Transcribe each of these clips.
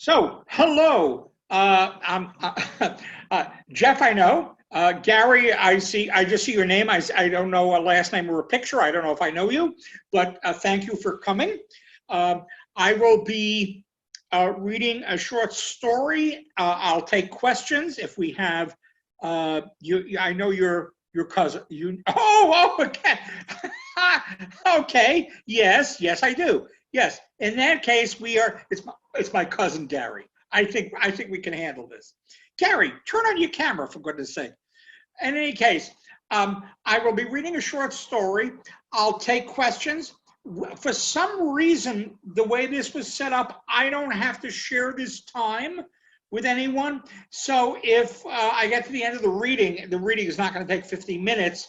So, hello. I'm Jeff. I know. Gary, I just see your name. I don't know a last name or a picture. I don't know if I know you, but thank you for coming. I will be reading a short story. I'll take questions if we have. I know your cousin. You. Oh, okay. Okay. Yes, I do. Yes. In that case, we are. It's my cousin Gary. I think we can handle this. Gary, turn on your camera for goodness sake. In any case, I will be reading a short story. I'll take questions. For some reason, the way this was set up, I don't have to share this time with anyone. So if I get to the end of the reading is not going to take 15 minutes,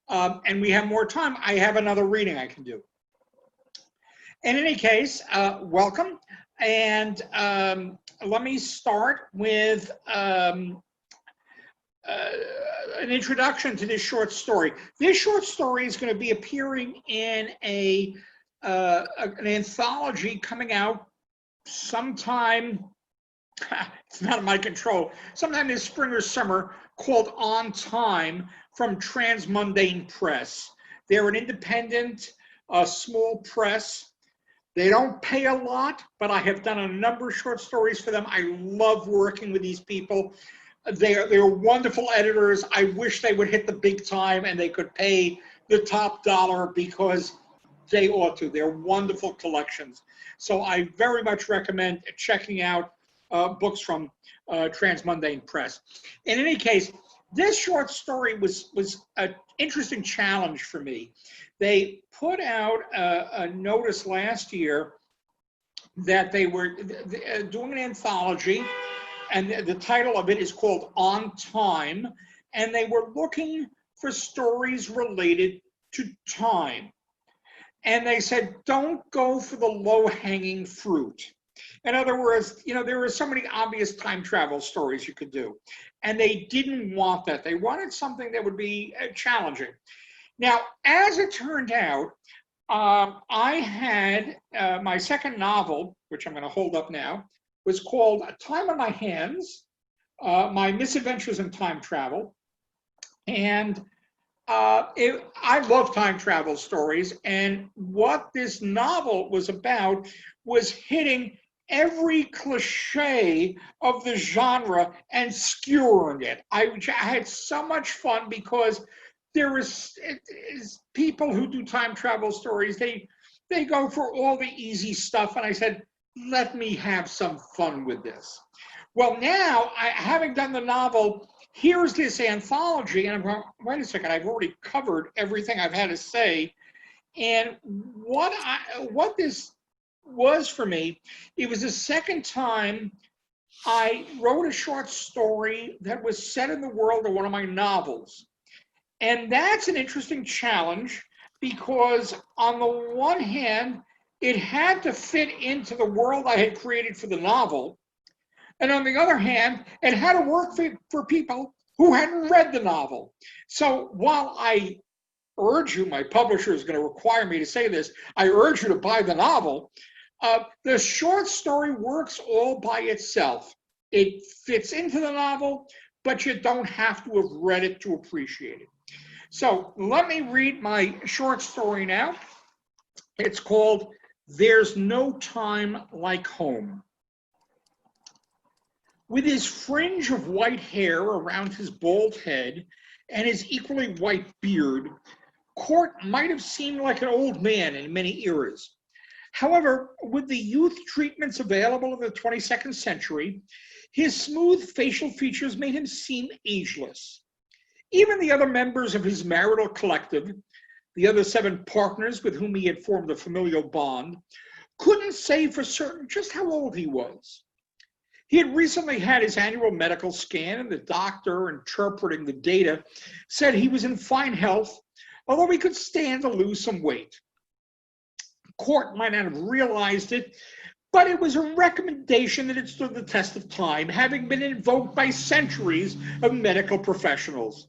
and we have more time, I have another reading I can do. In any case, welcome. And let me start with an introduction to this short story. This short story is going to be appearing in an anthology coming out sometime, it's not in my control, sometime this spring or summer, called On Time from Transmundane Press. They're an independent, small press. They don't pay a lot, but I have done a number of short stories for them. I love working with these people. They're wonderful editors. I wish they would hit the big time and they could pay the top dollar because they ought to. They're wonderful collections. So I very much recommend checking out books from Transmundane Press. In any case, this short story was an interesting challenge for me. They put out a notice last year that they were doing an anthology, and the title of it is called On Time, and they were looking for stories related to time. And they said, don't go for the low-hanging fruit. In other words, there are so many obvious time travel stories you could do, and they didn't want that. They wanted something that would be challenging. Now, as it turned out, I had my second novel, which I'm going to hold up now, was called Time on My Hands, My Misadventures in Time Travel. And I love time travel stories. And what this novel was about was hitting every cliche of the genre and skewering it. I had so much fun because there is people who do time travel stories, they go for all the easy stuff. And I said, let me have some fun with this. Well, now, having done the novel, here's this anthology. And I'm going, wait a second, I've already covered everything I've had to say. And what this was for me, it was the second time I wrote a short story that was set in the world of one of my novels. And that's an interesting challenge because on the one hand, it had to fit into the world I had created for the novel. And on the other hand, it had to work for people who hadn't read the novel. So while I urge you, my publisher is going to require me to say this, I urge you to buy the novel, the short story works all by itself. It fits into the novel, but you don't have to have read it to appreciate it. So let me read my short story now. It's called There's No Time Like Home. With his fringe of white hair around his bald head and his equally white beard, Court might have seemed like an old man in many eras. However, with the youth treatments available in the 22nd century, his smooth facial features made him seem ageless. Even the other members of his marital collective, the other 7 partners with whom he had formed a familial bond, couldn't say for certain just how old he was. He had recently had his annual medical scan, and the doctor interpreting the data said he was in fine health, although he could stand to lose some weight. Court might not have realized it, but it was a recommendation that had stood the test of time, having been invoked by centuries of medical professionals.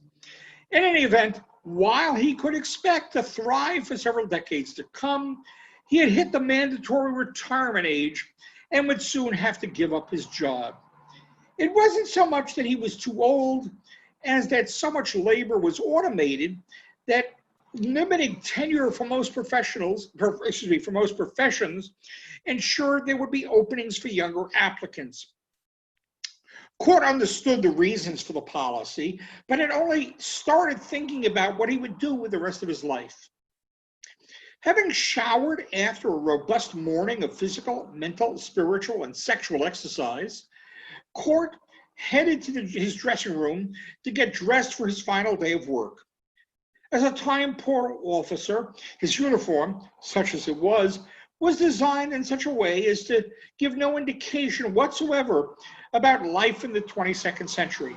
In any event, while he could expect to thrive for several decades to come, he had hit the mandatory retirement age and would soon have to give up his job. It wasn't so much that he was too old as that so much labor was automated that limiting tenure for most professions ensured there would be openings for younger applicants. Court understood the reasons for the policy, but had only started thinking about what he would do with the rest of his life. Having showered after a robust morning of physical, mental, spiritual, and sexual exercise, Court headed to his dressing room to get dressed for his final day of work. As a time portal officer, his uniform, such as it was designed in such a way as to give no indication whatsoever about life in the 22nd century.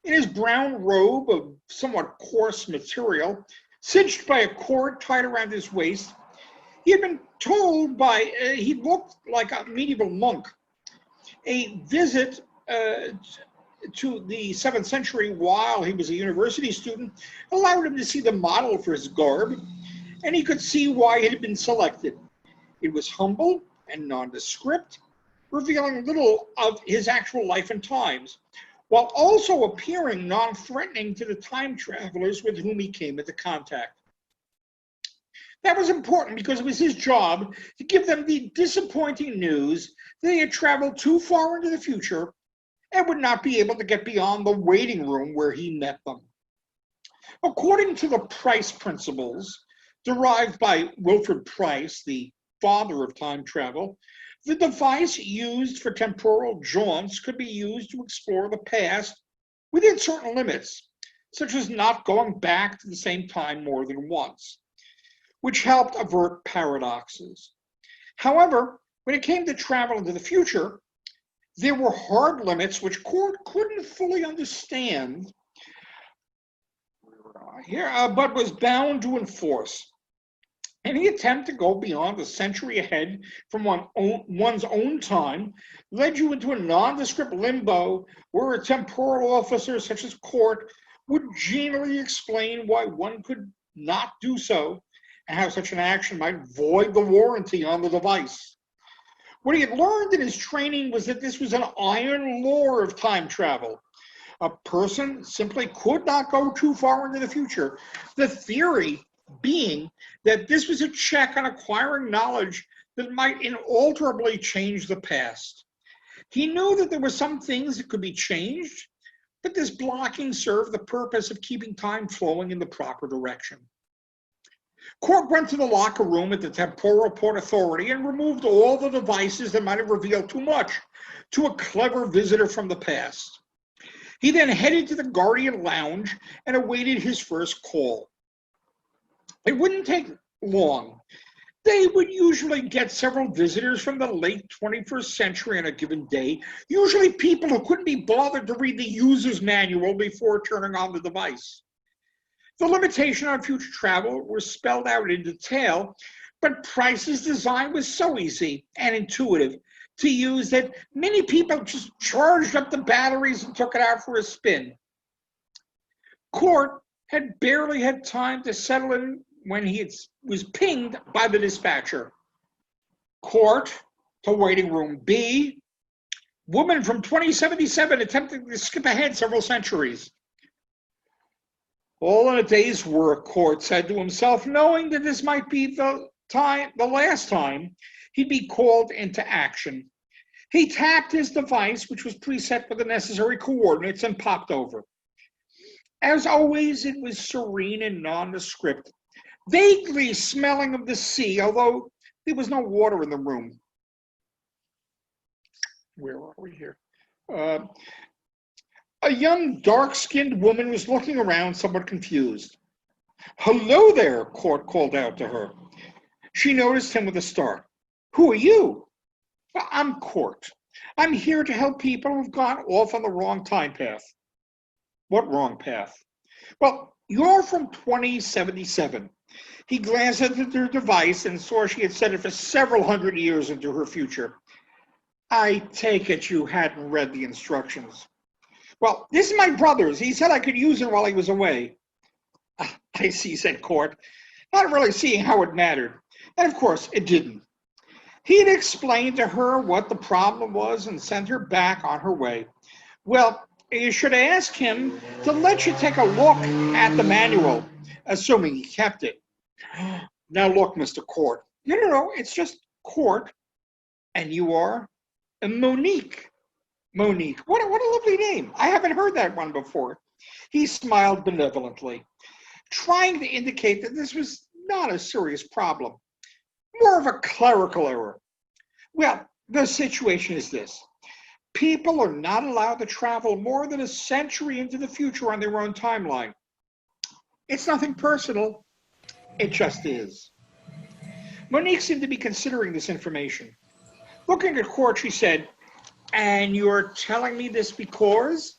In his brown robe of somewhat coarse material, cinched by a cord tied around his waist, he had been told he looked like a medieval monk. A visit to the 7th century while he was a university student allowed him to see the model for his garb, and he could see why it had been selected. It was humble and nondescript, revealing little of his actual life and times, while also appearing non-threatening to the time travelers with whom he came into contact. That was important because it was his job to give them the disappointing news that they had traveled too far into the future and would not be able to get beyond the waiting room where he met them. According to the Price principles, derived by Wilfred Price, the father of time travel, the device used for temporal jaunts could be used to explore the past within certain limits, such as not going back to the same time more than once, which helped avert paradoxes. However, when it came to travel into the future, there were hard limits which Court couldn't fully understand but was bound to enforce. Any attempt to go beyond a century ahead from one's own time led you into a nondescript limbo where a temporal officer such as Court would genially explain why one could not do so and how such an action might void the warranty on the device. What he had learned in his training was that this was an iron law of time travel. A person simply could not go too far into the future. The theory being that this was a check on acquiring knowledge that might inalterably change the past. He knew that there were some things that could be changed, but this blocking served the purpose of keeping time flowing in the proper direction. Court went to the locker room at the Temporal Port Authority and removed all the devices that might have revealed too much to a clever visitor from the past. He then headed to the Guardian Lounge and awaited his first call. It wouldn't take long. They would usually get several visitors from the late 21st century on a given day, usually people who couldn't be bothered to read the user's manual before turning on the device. The limitation on future travel was spelled out in detail, but Price's design was so easy and intuitive to use that many people just charged up the batteries and took it out for a spin. Court had barely had time to settle in when he was pinged by the dispatcher. Court to waiting room B. Woman from 2077 attempting to skip ahead several centuries. All in a day's work, Court said to himself, knowing that this might be the last time he'd be called into action. He tapped his device, which was preset with the necessary coordinates, and popped over. As always, it was serene and nondescript, vaguely smelling of the sea, although there was no water in the room. Where are we here? A young, dark-skinned woman was looking around, somewhat confused. "Hello there," Court called out to her. She noticed him with a start. "Who are you?" "I'm Court. I'm here to help people who've gone off on the wrong time path." "What wrong path?" "Well, you're from 2077. He glanced at her device and saw she had set it for several hundred years into her future. "I take it you hadn't read the instructions." "Well, this is my brother's. He said I could use it while he was away." "I see," said Court, not really seeing how it mattered. And of course, it didn't. He had explained to her what the problem was and sent her back on her way. Well, you should ask him to let you take a look at the manual, assuming he kept it. Now look, Mr. Court. No, it's just Court, and you are Monique. Monique, what a lovely name. I haven't heard that one before. He smiled benevolently, trying to indicate that this was not a serious problem, more of a clerical error. Well, the situation is this. People are not allowed to travel more than a century into the future on their own timeline. It's nothing personal. It just is. Monique seemed to be considering this information. Looking at Court, she said, "And you're telling me this because?"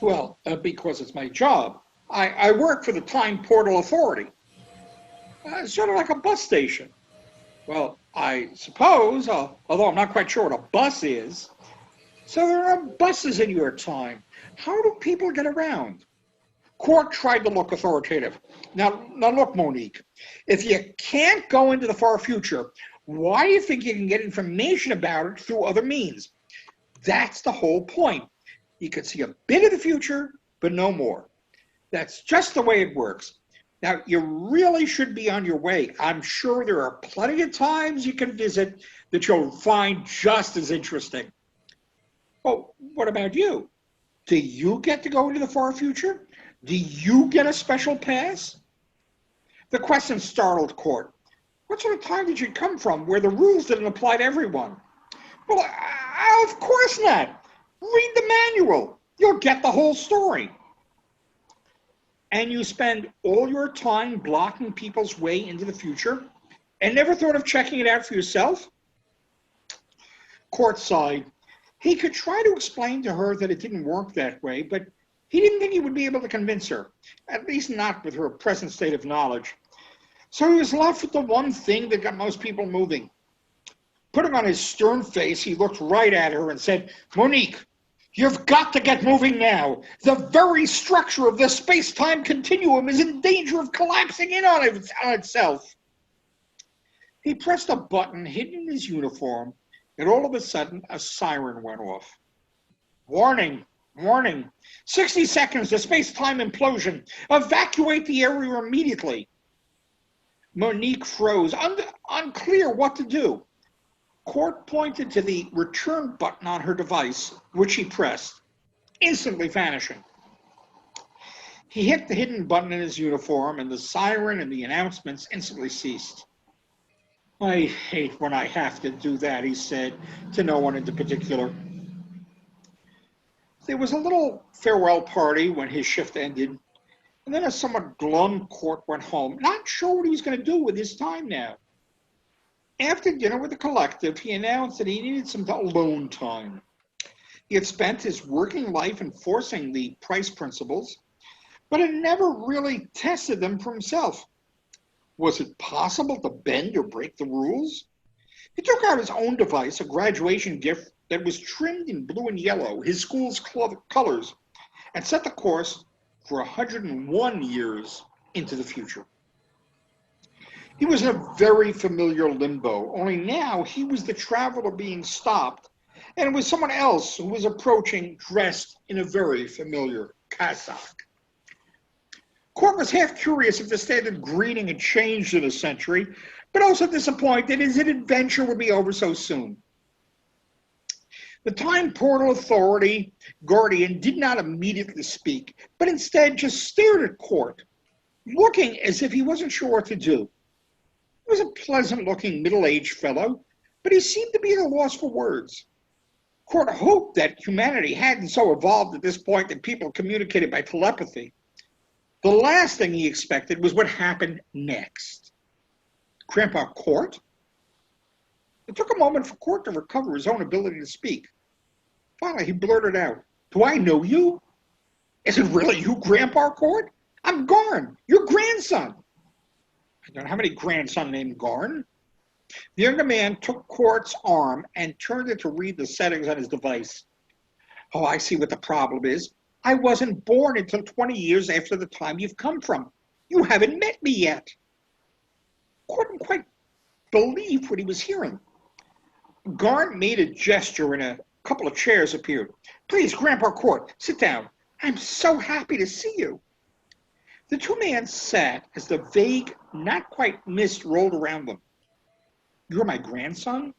"Well, because it's my job. I work for the Time Portal Authority. Sort of like a bus station." "Well, I suppose, although I'm not quite sure what a bus is." "So there are buses in your time. How do people get around?" Court tried to look authoritative. Now look, Monique, if you can't go into the far future, why do you think you can get information about it through other means? That's the whole point. You can see a bit of the future, but no more. That's just the way it works. Now, you really should be on your way. I'm sure there are plenty of times you can visit that you'll find just as interesting. Well, what about you? Do you get to go into the far future? Do you get a special pass? The question startled Court. What sort of time did you come from where the rules didn't apply to everyone? Well, of course not. Read the manual. You'll get the whole story. And you spend all your time blocking people's way into the future and never thought of checking it out for yourself? Court sighed. He could try to explain to her that it didn't work that way, but he didn't think he would be able to convince her, at least not with her present state of knowledge. So he was left with the one thing that got most people moving. Putting on his stern face, he looked right at her and said, "Monique, you've got to get moving now. The very structure of the space-time continuum is in danger of collapsing in on itself." He pressed a button hidden in his uniform, and all of a sudden, a siren went off. "Warning, warning, 60 seconds to space-time implosion. Evacuate the area immediately." Monique froze, unclear what to do. Court pointed to the return button on her device, which she pressed, instantly vanishing. He hit the hidden button in his uniform, and the siren and the announcements instantly ceased. "I hate when I have to do that," he said, to no one in particular. There was a little farewell party when his shift ended, and then a somewhat glum Court went home, not sure what he was going to do with his time now. After dinner with the collective, he announced that he needed some alone time. He had spent his working life enforcing the price principles, but had never really tested them for himself. Was it possible to bend or break the rules? He took out his own device, a graduation gift that was trimmed in blue and yellow, his school's colors, and set the course for 101 years into the future. He was in a very familiar limbo, only now he was the traveler being stopped, and it was someone else who was approaching dressed in a very familiar cassock. Court was half curious if the standard greeting had changed in a century, but also disappointed as his adventure would be over so soon. The Time Portal Authority guardian did not immediately speak, but instead just stared at Court, looking as if he wasn't sure what to do. He was a pleasant-looking middle-aged fellow, but he seemed to be at a loss for words. Court hoped that humanity hadn't so evolved at this point that people communicated by telepathy. The last thing he expected was what happened next. Grandpa Court? It took a moment for Court to recover his own ability to speak. Finally, he blurted out, "Do I know you? Is it really you, Grandpa Court? I'm Garn, your grandson." "I don't have any grandson named Garn." The younger man took Court's arm and turned it to read the settings on his device. "Oh, I see what the problem is. I wasn't born until 20 years after the time you've come from. You haven't met me yet." Court didn't quite believe what he was hearing. Garn made a gesture and a couple of chairs appeared. "Please, Grandpa Court, sit down. I'm so happy to see you." The two men sat as the vague, not quite mist rolled around them. "You're my grandson?"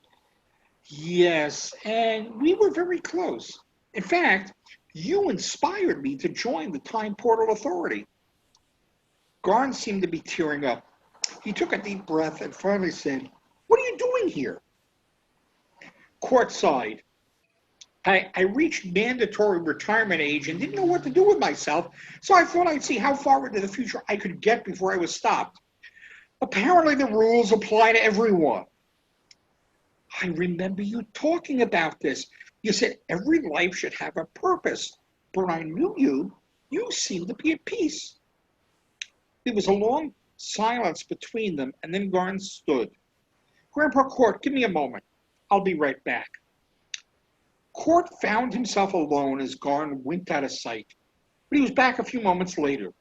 "Yes, and we were very close. In fact, you inspired me to join the Time Portal Authority." Garn seemed to be tearing up. He took a deep breath and finally said, "What are you doing here?" Court sighed. I reached mandatory retirement age and didn't know what to do with myself, so I thought I'd see how far into the future I could get before I was stopped. Apparently the rules apply to everyone." "I remember you talking about this. You said every life should have a purpose. But when I knew you, you seemed to be at peace." There was a long silence between them, and then Garn stood. "Grandpa Court, give me a moment. I'll be right back." Court found himself alone as Garn winked out of sight, but he was back a few moments later.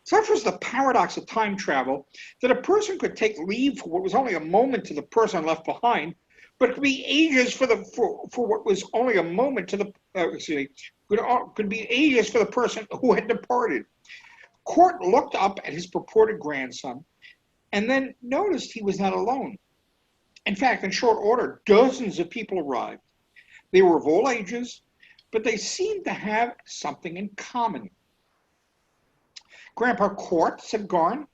Such was the paradox of time travel that a person could take leave for what was only a moment to the person left behind, but it could be ages for what was only a moment to the could be ages for the person who had departed. Court looked up at his purported grandson and then noticed he was not alone. In fact, in short order, dozens of people arrived. They were of all ages, but they seemed to have something in common. "Grandpa Court," said Garn,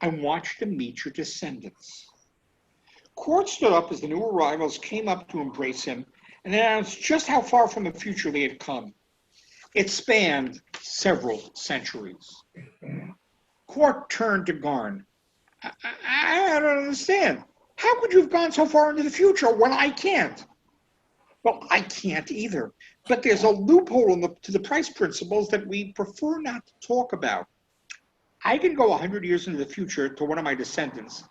"I want you to meet your descendants." Court stood up as the new arrivals came up to embrace him and announced just how far from the future they had come. It spanned several centuries. Court turned to Garn. I don't understand. How could you have gone so far into the future when I can't?" "Well, I can't either, but there's a loophole to the price principles that we prefer not to talk about. I can go 100 years into the future to one of my descendants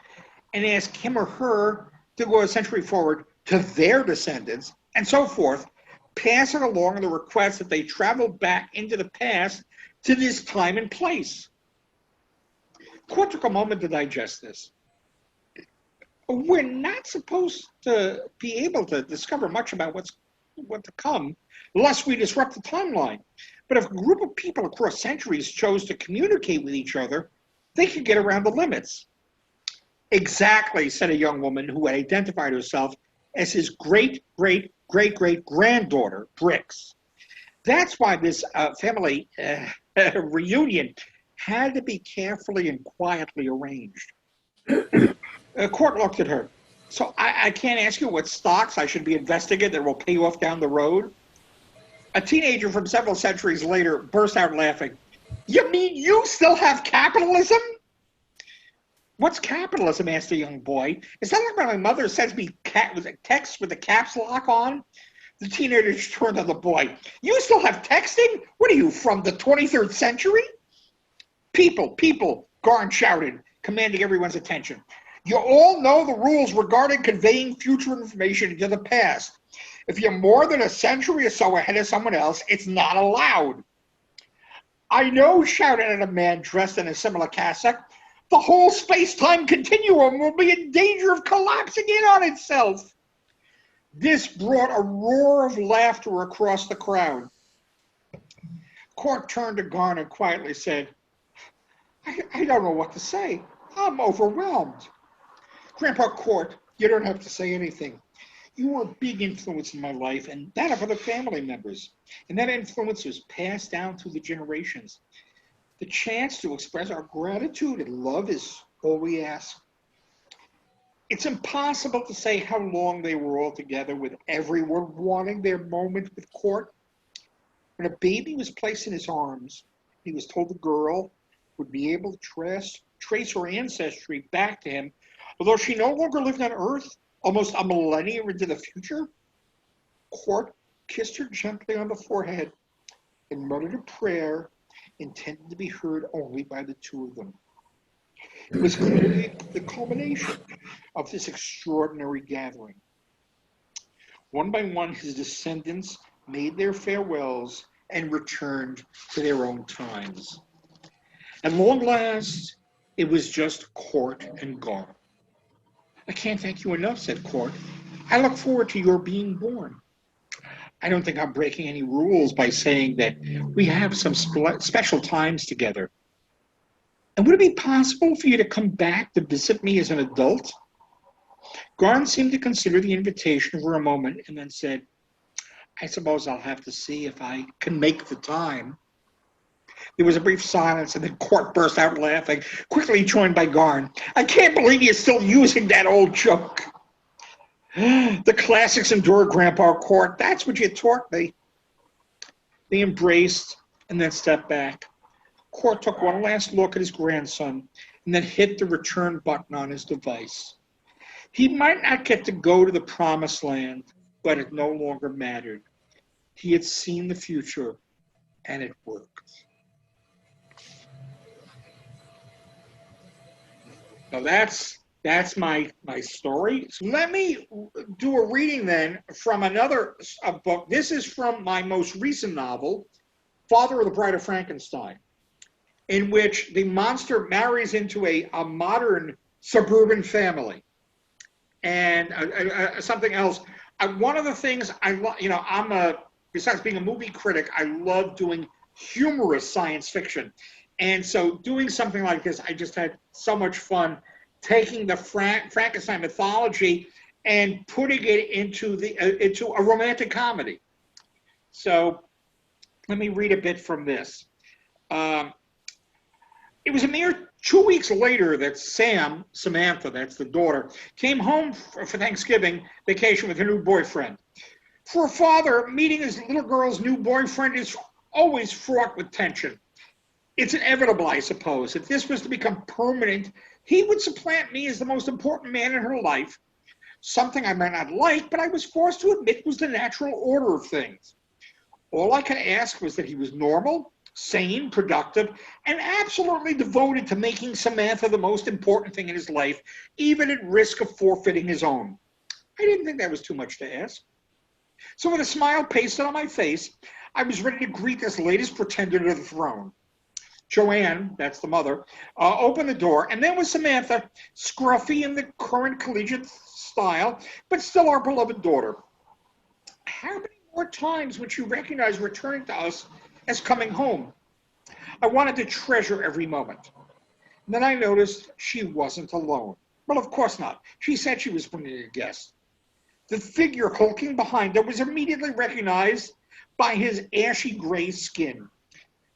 and ask him or her to go a century forward to their descendants, and so forth, passing along the request that they travel back into the past to this time and place." Court took a moment to digest this. "We're not supposed to be able to discover much about what to come unless we disrupt the timeline. But if a group of people across centuries chose to communicate with each other, they could get around the limits." "Exactly," said a young woman who had identified herself as his great-great-great-great-granddaughter, Brix. "That's why this family reunion had to be carefully and quietly arranged." Court looked at her. "So I can't ask you what stocks I should be investing in that will pay off down the road?" A teenager from several centuries later burst out laughing. "You mean you still have capitalism?" "What's capitalism?" asked the young boy. "Is that like when my mother sends me text with the caps lock on?" The teenager turned on the boy. "You still have texting? What are you, from the 23rd century?" People, Garn shouted, commanding everyone's attention. "You all know the rules regarding conveying future information into the past. If you're more than a century or so ahead of someone else, it's not allowed." "I know," shouted a man dressed in a similar cassock. "The whole space-time continuum will be in danger of collapsing in on itself." This brought a roar of laughter across the crowd. Court turned to Garn and quietly said, I don't know what to say. I'm overwhelmed." "Grandpa Court, you don't have to say anything. You were a big influence in my life and that of other family members, and that influence was passed down through the generations. The chance to express our gratitude and love is all we ask." It's impossible to say how long they were all together, with everyone wanting their moment with Court. When a baby was placed in his arms, he was told the girl would be able to trace her ancestry back to him, although she no longer lived on Earth, almost a millennium into the future. Court kissed her gently on the forehead and muttered a prayer intended to be heard only by the two of them. It was clearly the culmination of this extraordinary gathering. One by one, his descendants made their farewells and returned to their own times. At long last, it was just Court and Garn. I can't thank you enough, said Court. I look forward to your being born. I don't think I'm breaking any rules by saying that we have some special times together. And would it be possible for you to come back to visit me as an adult? Garn seemed to consider the invitation for a moment and then said, I suppose I'll have to see if I can make the time. There was a brief silence, and then Court burst out laughing, quickly joined by Garn. I can't believe you're still using that old joke. The classics endure, Grandpa Court. That's what you taught me. They embraced and then stepped back. Court took one last look at his grandson and then hit the return button on his device. He might not get to go to the promised land, but it no longer mattered. He had seen the future, and it worked. Now that's my story. So let me do a reading then from another book. This is from my most recent novel, Father of the Bride of Frankenstein, in which the monster marries into a modern suburban family. And something else. One of the things I love, besides being a movie critic, I love doing humorous science fiction. And so doing something like this, I just had so much fun taking the Frankenstein mythology and putting it into a romantic comedy. So let me read a bit from this. It was a mere 2 weeks later that Samantha, that's the daughter, came home for Thanksgiving vacation with her new boyfriend. For a father, meeting his little girl's new boyfriend is always fraught with tension. It's inevitable, I suppose. If this was to become permanent, he would supplant me as the most important man in her life, something I might not like, but I was forced to admit was the natural order of things. All I could ask was that he was normal, sane, productive, and absolutely devoted to making Samantha the most important thing in his life, even at risk of forfeiting his own. I didn't think that was too much to ask. So with a smile pasted on my face, I was ready to greet this latest pretender to the throne. Joanne, that's the mother, opened the door, and there was Samantha, scruffy in the current collegiate style, but still our beloved daughter. How many more times would you recognize returning to us as coming home? I wanted to treasure every moment. And then I noticed she wasn't alone. Well, of course not. She said she was bringing a guest. The figure hulking behind her was immediately recognized by his ashy gray skin.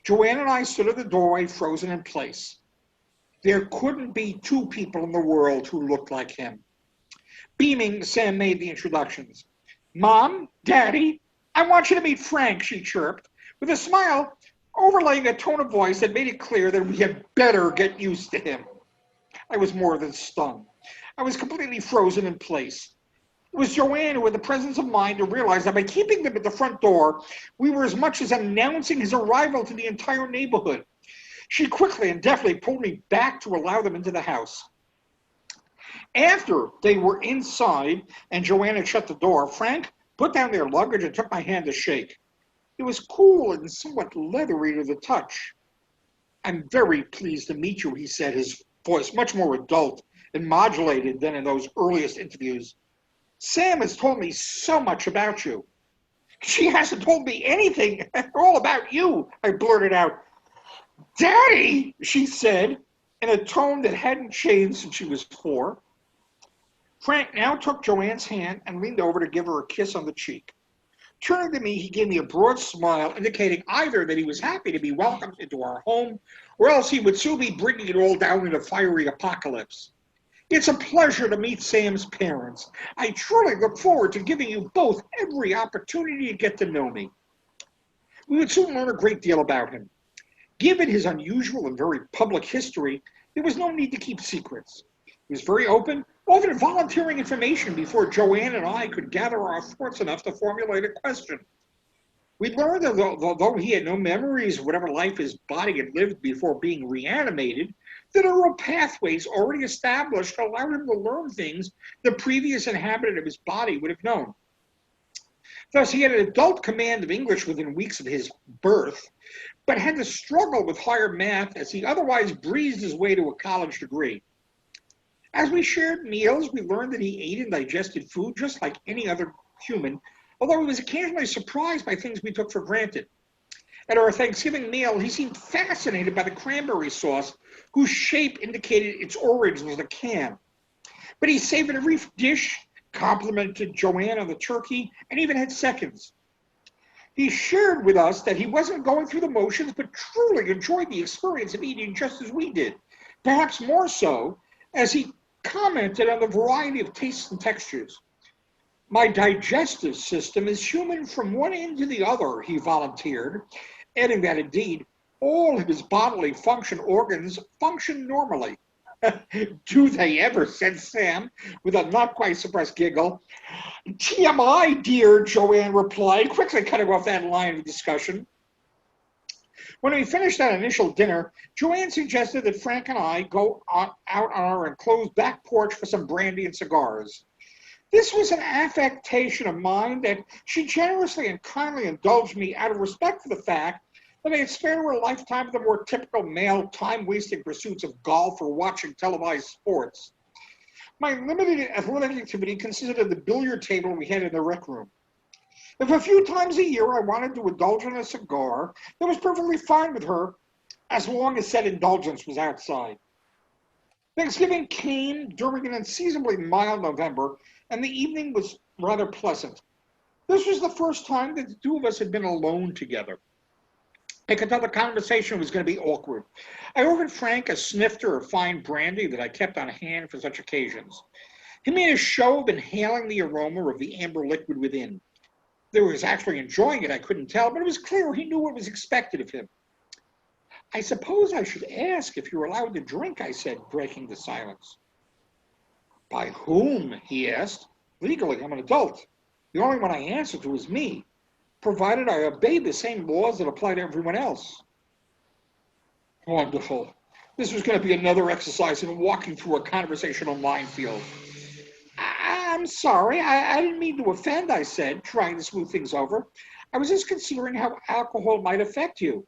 Joanne and I stood at the doorway, frozen in place. There couldn't be two people in the world who looked like him. Beaming, Sam made the introductions. Mom, Daddy, I want you to meet Frank, she chirped, with a smile overlaying a tone of voice that made it clear that we had better get used to him. I was more than stunned. I was completely frozen in place. It was Joanne who had the presence of mind to realize that by keeping them at the front door, we were as much as announcing his arrival to the entire neighborhood. She quickly and deftly pulled me back to allow them into the house. After they were inside and Joanne had shut the door, Frank put down their luggage and took my hand to shake. It was cool and somewhat leathery to the touch. I'm very pleased to meet you, he said, his voice much more adult and modulated than in those earliest interviews. Sam has told me so much about you. She hasn't told me anything at all about you, I blurted out. Daddy, she said, in a tone that hadn't changed since she was 4. Frank now took Joanne's hand and leaned over to give her a kiss on the cheek. Turning to me, he gave me a broad smile, indicating either that he was happy to be welcomed into our home, or else he would soon be bringing it all down in a fiery apocalypse. It's a pleasure to meet Sam's parents. I truly look forward to giving you both every opportunity to get to know me. We would soon learn a great deal about him. Given his unusual and very public history, there was no need to keep secrets. He was very open, often volunteering information before Joanne and I could gather our thoughts enough to formulate a question. We learned that although he had no memories of whatever life his body had lived before being reanimated, the neural pathways already established allowed him to learn things the previous inhabitant of his body would have known. Thus, he had an adult command of English within weeks of his birth, but had to struggle with higher math as he otherwise breezed his way to a college degree. As we shared meals, we learned that he ate and digested food just like any other human, although he was occasionally surprised by things we took for granted. At our Thanksgiving meal, he seemed fascinated by the cranberry sauce, whose shape indicated its origin as a can. But he savored every dish, complimented Joanne on the turkey, and even had seconds. He shared with us that he wasn't going through the motions, but truly enjoyed the experience of eating just as we did, perhaps more so, as he commented on the variety of tastes and textures. My digestive system is human from one end to the other, he volunteered, adding that indeed, all of his bodily organs function normally. Do they ever, said Sam, with a not quite suppressed giggle. TMI, dear, Joanne replied, quickly cutting off that line of discussion. When we finished that initial dinner, Joanne suggested that Frank and I go out on our enclosed back porch for some brandy and cigars. This was an affectation of mine that she generously and kindly indulged me out of respect for the fact that I had spared her a lifetime of the more typical male time-wasting pursuits of golf or watching televised sports. My limited athletic activity consisted of the billiard table we had in the rec room. If a few times a year I wanted to indulge in a cigar, that was perfectly fine with her, as long as said indulgence was outside. Thanksgiving came during an unseasonably mild November, and the evening was rather pleasant. This was the first time that the two of us had been alone together. I could tell the conversation was going to be awkward. I offered Frank a snifter of fine brandy that I kept on hand for such occasions. He made a show of inhaling the aroma of the amber liquid within. That he was actually enjoying it, I couldn't tell, but it was clear he knew what was expected of him. I suppose I should ask if you're allowed to drink, I said, breaking the silence. By whom? He asked. Legally, I'm an adult. The only one I answer to is me, provided I obey the same laws that apply to everyone else. Wonderful. This was going to be another exercise in walking through a conversational minefield. I'm sorry, I didn't mean to offend, I said, trying to smooth things over. I was just considering how alcohol might affect you.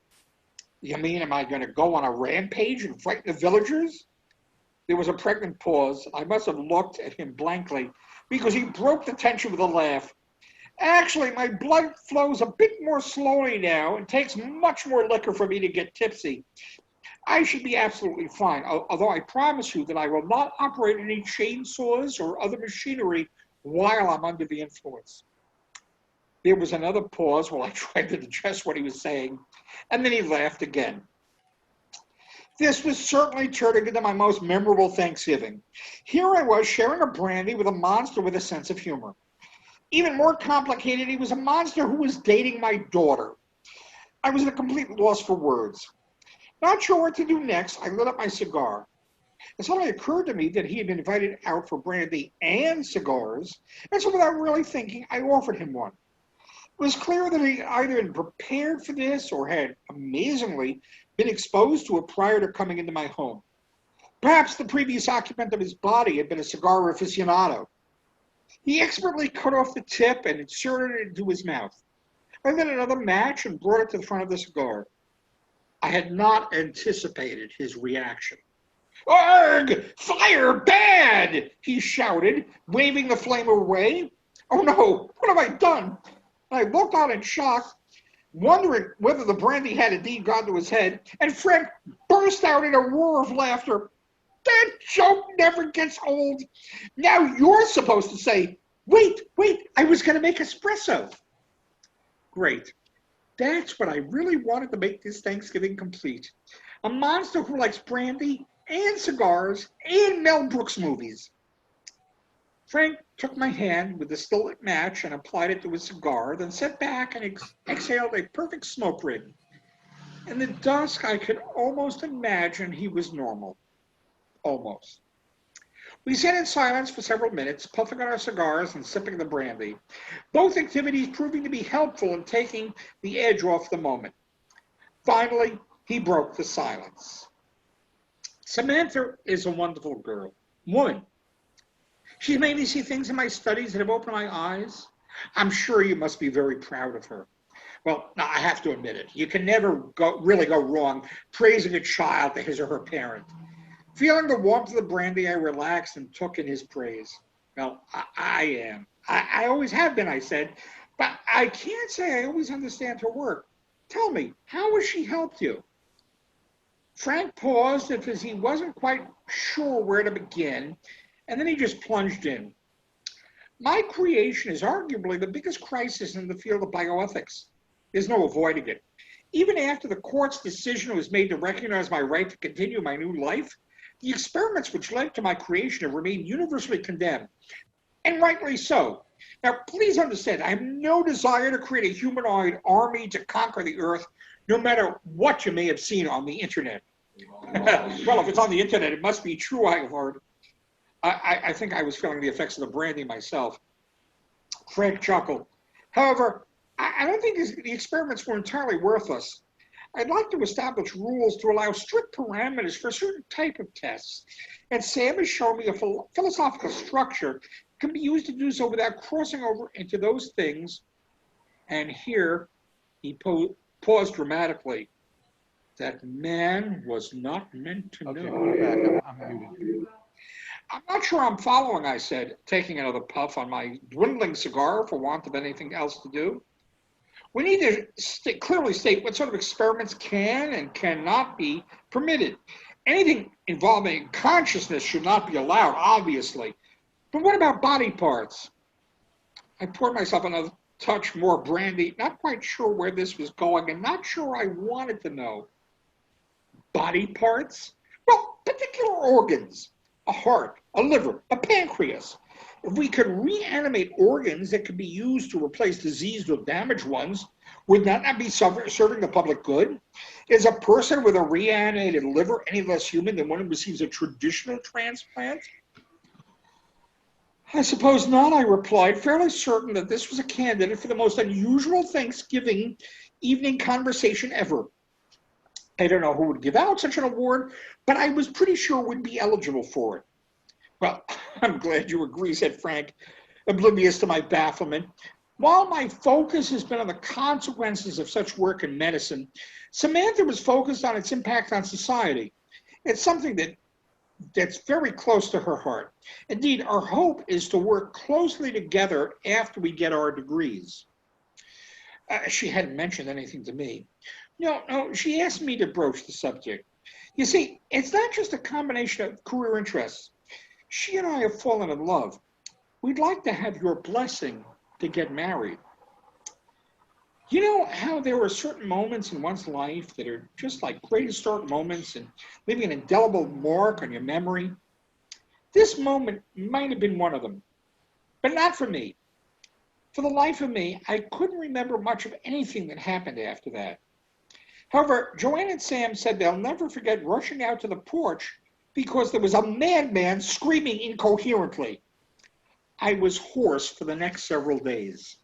You mean, am I going to go on a rampage and frighten the villagers? There was a pregnant pause. I must have looked at him blankly, because he broke the tension with a laugh. Actually, my blood flows a bit more slowly now. It takes much more liquor for me to get tipsy. I should be absolutely fine, although I promise you that I will not operate any chainsaws or other machinery while I'm under the influence. There was another pause while I tried to digest what he was saying, and then he laughed again. This was certainly turning into my most memorable Thanksgiving. Here I was sharing a brandy with a monster with a sense of humor. Even more complicated, he was a monster who was dating my daughter. I was at a complete loss for words. Not sure what to do next, I lit up my cigar. It suddenly occurred to me that he had been invited out for brandy and cigars, and so without really thinking, I offered him one. It was clear that he either had prepared for this or had, amazingly, been exposed to it prior to coming into my home. Perhaps the previous occupant of his body had been a cigar aficionado. He expertly cut off the tip and inserted it into his mouth. I lit another match and brought it to the front of the cigar. I had not anticipated his reaction. Arg! Fire! Bad! He shouted, waving the flame away. Oh no, what have I done? I looked out in shock, wondering whether the brandy had indeed gone to his head, and Frank burst out in a roar of laughter. That joke never gets old. Now you're supposed to say, wait, I was going to make espresso. Great. That's what I really wanted to make this Thanksgiving complete. A monster who likes brandy and cigars and Mel Brooks movies. Frank took my hand with the still lit match and applied it to his cigar, then sat back and exhaled a perfect smoke ring. In the dusk, I could almost imagine he was normal. Almost. We sat in silence for several minutes, puffing on our cigars and sipping the brandy, both activities proving to be helpful in taking the edge off the moment. Finally, he broke the silence. Samantha is a wonderful woman. She's made me see things in my studies that have opened my eyes. I'm sure you must be very proud of her. Well, now I have to admit it. You can never really go wrong praising a child to his or her parent. Feeling the warmth of the brandy, I relaxed and took in his praise. Well, I am. I always have been, I said, but I can't say I always understand her work. Tell me, how has she helped you? Frank paused as he wasn't quite sure where to begin, and then he just plunged in. My creation is arguably the biggest crisis in the field of bioethics. There's no avoiding it. Even after the court's decision was made to recognize my right to continue my new life, the experiments which led to my creation have remained universally condemned, and rightly so. Now, please understand, I have no desire to create a humanoid army to conquer the earth, no matter what you may have seen on the internet. Well, if it's on the internet, it must be true, I have heard. I think I was feeling the effects of the brandy myself. Frank chuckled. However, I don't think the experiments were entirely worthless. I'd like to establish rules to allow strict parameters for a certain type of tests. And Sam has shown me a philosophical structure can be used to do so without crossing over into those things. And here he paused dramatically. That man was not meant to know. Okay, I'm muted. I'm not sure I'm following, I said, taking another puff on my dwindling cigar for want of anything else to do. We need to clearly state what sort of experiments can and cannot be permitted. Anything involving consciousness should not be allowed, obviously. But what about body parts? I poured myself another touch more brandy, not quite sure where this was going and not sure I wanted to know. Body parts? Well, particular organs. A heart, a liver, a pancreas. If we could reanimate organs that could be used to replace diseased or damaged ones, would that not be serving the public good? Is a person with a reanimated liver any less human than one who receives a traditional transplant? I suppose not, I replied, fairly certain that this was a candidate for the most unusual Thanksgiving evening conversation ever. I don't know who would give out such an award, but I was pretty sure would be eligible for it. Well, I'm glad you agree, said Frank, oblivious to my bafflement. While my focus has been on the consequences of such work in medicine, Samantha was focused on its impact on society. It's something that's very close to her heart. Indeed, our hope is to work closely together after we get our degrees. She hadn't mentioned anything to me. No, she asked me to broach the subject. You see, it's not just a combination of career interests. She and I have fallen in love. We'd like to have your blessing to get married. You know how there are certain moments in one's life that are just like great historic moments and leaving an indelible mark on your memory? This moment might have been one of them, but not for me. For the life of me, I couldn't remember much of anything that happened after that. However, Joanne and Sam said they'll never forget rushing out to the porch because there was a madman screaming incoherently. I was hoarse for the next several days.